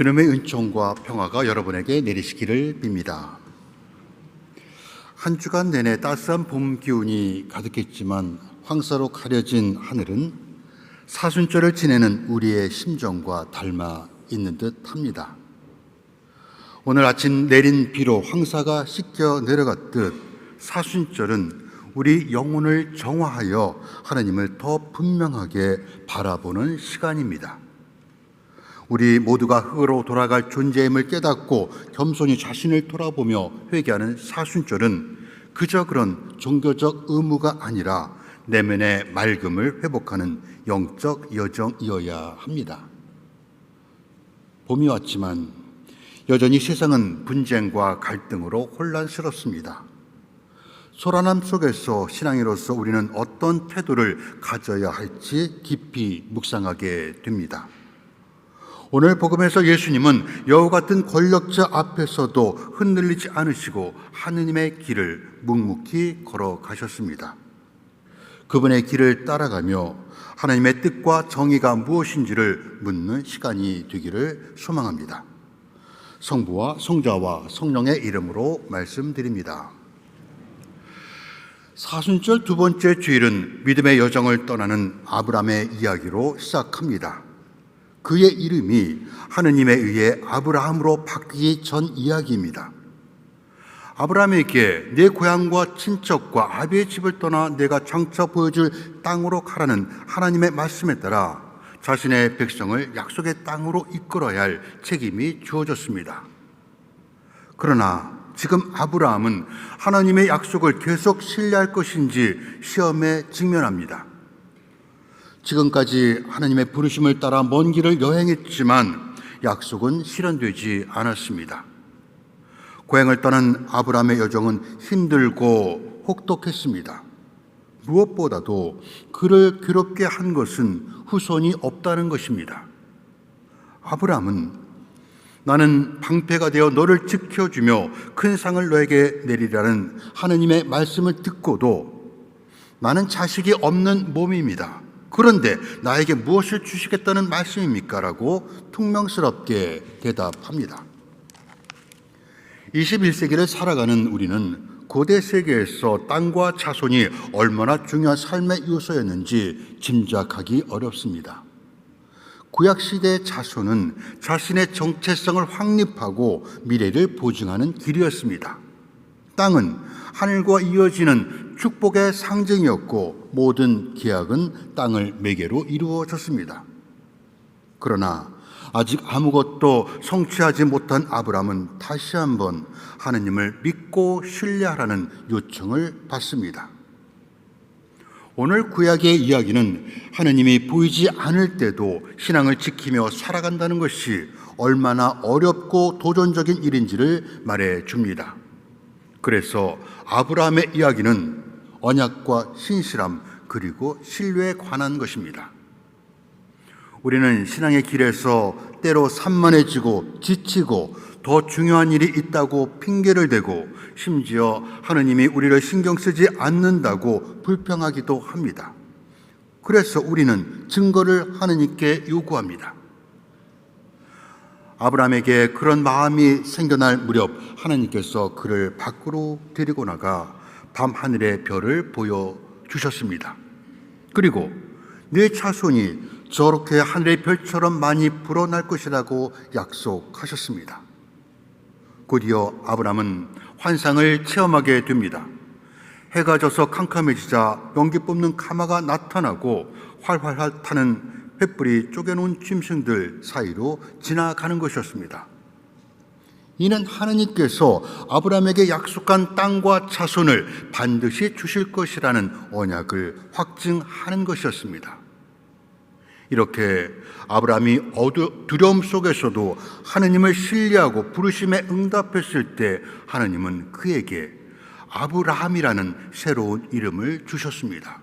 주님의 은총과 평화가 여러분에게 내리시기를 빕니다. 한 주간 내내 따스한 봄 기운이 가득했지만 황사로 가려진 하늘은 사순절을 지내는 우리의 심정과 닮아 있는 듯합니다. 오늘 아침 내린 비로 황사가 씻겨 내려갔듯 사순절은 우리 영혼을 정화하여 하나님을 더 분명하게 바라보는 시간입니다. 우리 모두가 흙으로 돌아갈 존재임을 깨닫고 겸손히 자신을 돌아보며 회개하는 사순절은 그저 그런 종교적 의무가 아니라 내면의 맑음을 회복하는 영적 여정이어야 합니다. 봄이 왔지만 여전히 세상은 분쟁과 갈등으로 혼란스럽습니다. 소란함 속에서 신앙인으로서 우리는 어떤 태도를 가져야 할지 깊이 묵상하게 됩니다. 오늘 복음에서 예수님은 여우 같은 권력자 앞에서도 흔들리지 않으시고 하느님의 길을 묵묵히 걸어가셨습니다. 그분의 길을 따라가며 하나님의 뜻과 정의가 무엇인지를 묻는 시간이 되기를 소망합니다. 성부와 성자와 성령의 이름으로 말씀드립니다. 사순절 두 번째 주일은 믿음의 여정을 떠나는 아브라함의 이야기로 시작합니다. 그의 이름이 하느님에 의해 아브라함으로 바뀌기 전 이야기입니다. 아브라함에게 내 고향과 친척과 아비의 집을 떠나 내가 장차 보여줄 땅으로 가라는 하나님의 말씀에 따라 자신의 백성을 약속의 땅으로 이끌어야 할 책임이 주어졌습니다. 그러나 지금 아브라함은 하나님의 약속을 계속 신뢰할 것인지 시험에 직면합니다. 지금까지 하나님의 부르심을 따라 먼 길을 여행했지만 약속은 실현되지 않았습니다. 고향을 떠난 아브라함의 여정은 힘들고 혹독했습니다. 무엇보다도 그를 괴롭게 한 것은 후손이 없다는 것입니다. 아브라함은 나는 방패가 되어 너를 지켜주며 큰 상을 너에게 내리라는 하나님의 말씀을 듣고도 나는 자식이 없는 몸입니다. 그런데 나에게 무엇을 주시겠다는 말씀입니까? 라고 퉁명스럽게 대답합니다. 21세기를 살아가는 우리는 고대 세계에서 땅과 자손이 얼마나 중요한 삶의 요소였는지 짐작하기 어렵습니다. 구약시대의 자손은 자신의 정체성을 확립하고 미래를 보증하는 길이었습니다. 땅은 하늘과 이어지는 축복의 상징이었고 모든 계약은 땅을 매개로 이루어졌습니다. 그러나 아직 아무것도 성취하지 못한 아브라함은 다시 한번 하느님을 믿고 신뢰하라는 요청을 받습니다. 오늘 구약의 이야기는 하느님이 보이지 않을 때도 신앙을 지키며 살아간다는 것이 얼마나 어렵고 도전적인 일인지를 말해줍니다. 그래서 아브라함의 이야기는 언약과 신실함 그리고 신뢰에 관한 것입니다. 우리는 신앙의 길에서 때로 산만해지고 지치고 더 중요한 일이 있다고 핑계를 대고 심지어 하느님이 우리를 신경 쓰지 않는다고 불평하기도 합니다. 그래서 우리는 증거를 하느님께 요구합니다. 아브라함에게 그런 마음이 생겨날 무렵 하나님께서 그를 밖으로 데리고 나가 밤하늘의 별을 보여주셨습니다. 그리고 네 자손이 저렇게 하늘의 별처럼 많이 불어날 것이라고 약속하셨습니다. 곧이어 아브라함은 환상을 체험하게 됩니다. 해가 져서 캄캄해지자 연기 뽑는 가마가 나타나고 활활 타는 횃불이 쪼개놓은 짐승들 사이로 지나가는 것이었습니다. 이는 하느님께서 아브라함에게 약속한 땅과 자손을 반드시 주실 것이라는 언약을 확증하는 것이었습니다. 이렇게 아브라함이 두려움 속에서도 하느님을 신뢰하고 부르심에 응답했을 때 하느님은 그에게 아브라함이라는 새로운 이름을 주셨습니다.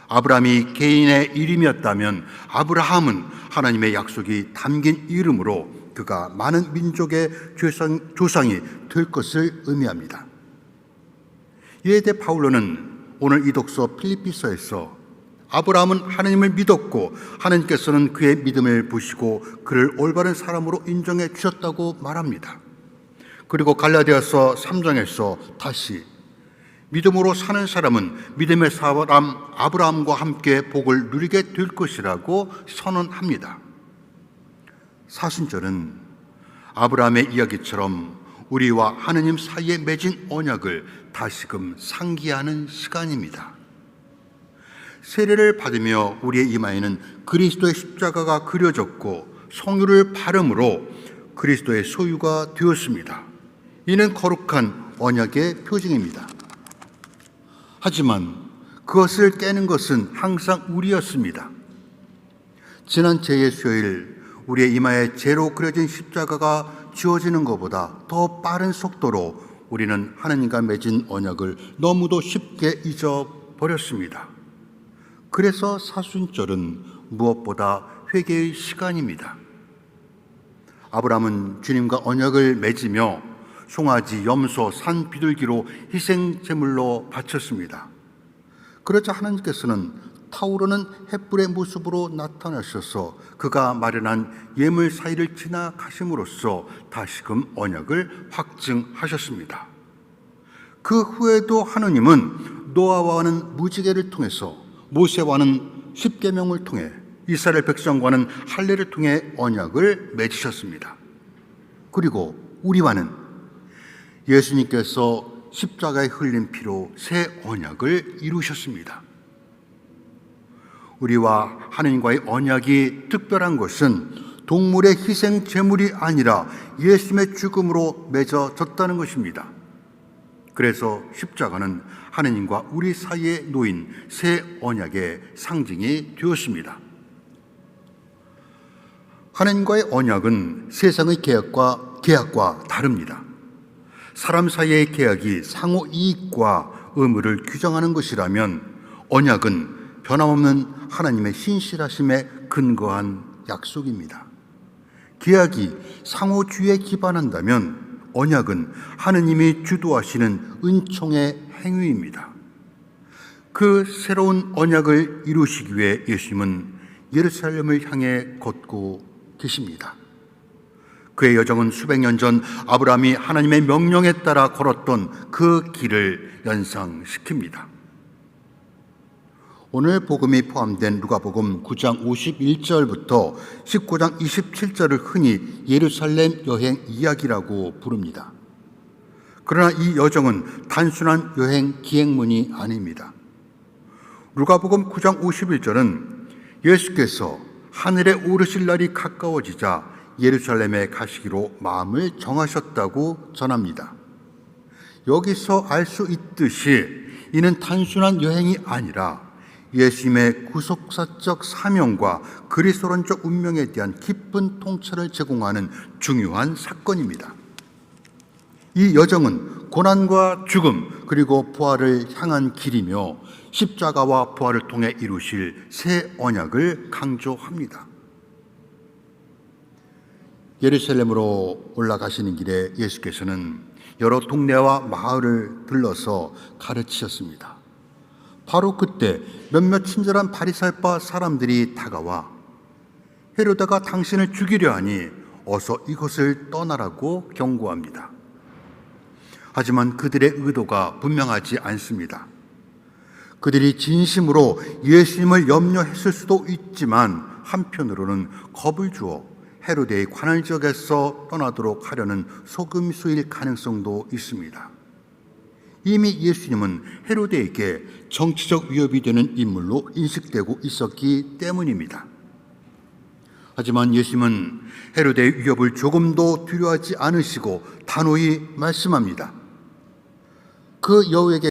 아브라함이 개인의 이름이었다면 아브라함은 하나님의 약속이 담긴 이름으로 그가 많은 민족의 조상이 될 것을 의미합니다. 이에 대해 바울로는 오늘 이 독서 필리피서에서 아브라함은 하나님을 믿었고 하나님께서는 그의 믿음을 보시고 그를 올바른 사람으로 인정해 주셨다고 말합니다. 그리고 갈라디아서 3장에서 다시 믿음으로 사는 사람은 믿음의 사람 아브라함과 함께 복을 누리게 될 것이라고 선언합니다. 사순절은 아브라함의 이야기처럼 우리와 하느님 사이에 맺은 언약을 다시금 상기하는 시간입니다. 세례를 받으며 우리의 이마에는 그리스도의 십자가가 그려졌고 성유를 바름으로 그리스도의 소유가 되었습니다. 이는 거룩한 언약의 표징입니다. 하지만 그것을 깨는 것은 항상 우리였습니다. 지난 제2수요일 우리의 이마에 재로 그려진 십자가가 지워지는 것보다 더 빠른 속도로 우리는 하나님과 맺은 언약을 너무도 쉽게 잊어버렸습니다. 그래서 사순절은 무엇보다 회개의 시간입니다. 아브라함은 주님과 언약을 맺으며 송아지, 염소, 산 비둘기로 희생 제물로 바쳤습니다. 그러자 하나님께서는 타오르는 횃불의 모습으로 나타나셔서 그가 마련한 예물 사이를 지나가심으로써 다시금 언약을 확증하셨습니다. 그 후에도 하느님은 노아와는 무지개를 통해서, 모세와는 십계명을 통해, 이스라엘 백성과는 할례를 통해 언약을 맺으셨습니다. 그리고 우리와는 예수님께서 십자가에 흘린 피로 새 언약을 이루셨습니다. 우리와 하나님과의 언약이 특별한 것은 동물의 희생 제물이 아니라 예수님의 죽음으로 맺어졌다는 것입니다. 그래서 십자가는 하나님과 우리 사이에 놓인 새 언약의 상징이 되었습니다. 하나님과의 언약은 세상의 계약과 다릅니다. 사람 사이의 계약이 상호 이익과 의무를 규정하는 것이라면 언약은 변함없는 하나님의 신실하심에 근거한 약속입니다. 계약이 상호주의에 기반한다면 언약은 하느님이 주도하시는 은총의 행위입니다. 그 새로운 언약을 이루시기 위해 예수님은 예루살렘을 향해 걷고 계십니다. 그의 여정은 수백 년 전 아브라함이 하나님의 명령에 따라 걸었던 그 길을 연상시킵니다. 오늘 복음이 포함된 누가복음 9장 51절부터 19장 27절을 흔히 예루살렘 여행 이야기라고 부릅니다. 그러나 이 여정은 단순한 여행 기행문이 아닙니다. 누가복음 9장 51절은 예수께서 하늘에 오르실 날이 가까워지자 예루살렘에 가시기로 마음을 정하셨다고 전합니다. 여기서 알 수 있듯이 이는 단순한 여행이 아니라 예수님의 구속사적 사명과 그리스도론적 운명에 대한 깊은 통찰을 제공하는 중요한 사건입니다. 이 여정은 고난과 죽음 그리고 부활을 향한 길이며 십자가와 부활을 통해 이루실 새 언약을 강조합니다. 예루살렘으로 올라가시는 길에 예수께서는 여러 동네와 마을을 들러서 가르치셨습니다. 바로 그때 몇몇 친절한 바리새파 사람들이 다가와 헤로다가 당신을 죽이려 하니 어서 이곳을 떠나라고 경고합니다. 하지만 그들의 의도가 분명하지 않습니다. 그들이 진심으로 예수님을 염려했을 수도 있지만 한편으로는 겁을 주어 헤로데의 관할 지역에서 떠나도록 하려는 속임수일 가능성도 있습니다. 이미 예수님은 헤로데에게 정치적 위협이 되는 인물로 인식되고 있었기 때문입니다. 하지만 예수님은 헤로데의 위협을 조금도 두려워하지 않으시고 단호히 말씀합니다. 그 여우에게